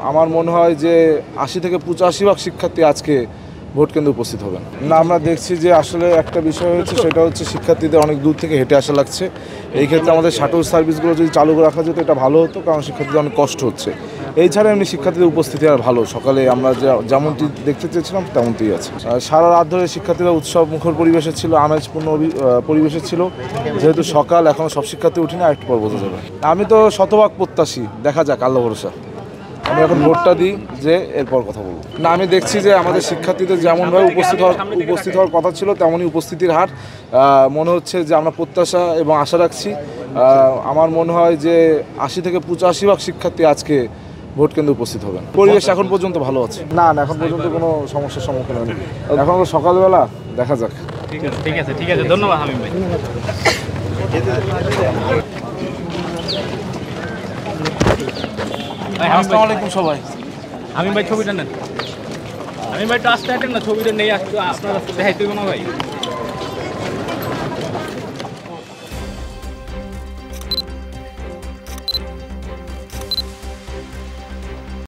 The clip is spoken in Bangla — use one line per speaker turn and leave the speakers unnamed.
আমার মনে হয় যে ৮০ থেকে ৮৫% শিক্ষার্থী আজকে ভোট কেন্দ্রে উপস্থিত হবেন না। আমরা দেখছি যে আসলে একটা বিষয় হচ্ছে, সেটা হচ্ছে শিক্ষার্থীদের অনেক দূর থেকে হেঁটে আসা লাগছে। এই ক্ষেত্রে আমাদের শাটল সার্ভিসগুলো যদি চালু রাখা যেত এটা ভালো হতো, কারণ শিক্ষার্থীদের অনেক কষ্ট হচ্ছে। এই ছাড়া এমনি শিক্ষার্থীদের উপস্থিতি আর ভালো, সকালে আমরা যেমনটি দেখতে চেয়েছিলাম তেমনটিই আছে। সারা রাত ধরে শিক্ষার্থীরা উৎসব মুখর পরিবেশে ছিল, আমেজপূর্ণ পরিবেশে ছিল। যেহেতু সকাল, এখনও সব শিক্ষার্থী উঠিনি, আরেকটু পর বোঝা যাবে। আমি তো শতভাগ প্রত্যাশী, দেখা যাক, আল্লাহ ভরসা। আমি এখন ভোটটা দিই, যে এরপর কথা বলবো। না, আমি দেখছি যে আমাদের শিক্ষার্থীদের যেমনভাবে উপস্থিত হওয়ার কথা ছিল তেমনই উপস্থিতির হার মনে হচ্ছে যে আমরা প্রত্যাশা এবং আশা রাখছি। আমার মনে হয় যে ৮০ থেকে ৮৫% শিক্ষার্থী আজকে ভোট কেন্দ্রে উপস্থিত হবেন। পরিবেশ এখন পর্যন্ত ভালো আছে, না এখন পর্যন্ত কোনো সমস্যার সম্মুখীন হয়নি। এখন তো সকালবেলা, দেখা যাক।
ঠিক আছে, ধন্যবাদ হামিম ভাই।
আসসালামু আলাইকুম সবাই।
হামিম ভাই ছবিটা নেন। হামিম ভাই তো আসতে হাঁটেন না, ছবিটা নেই আপনার দেখাইতে না ভাই।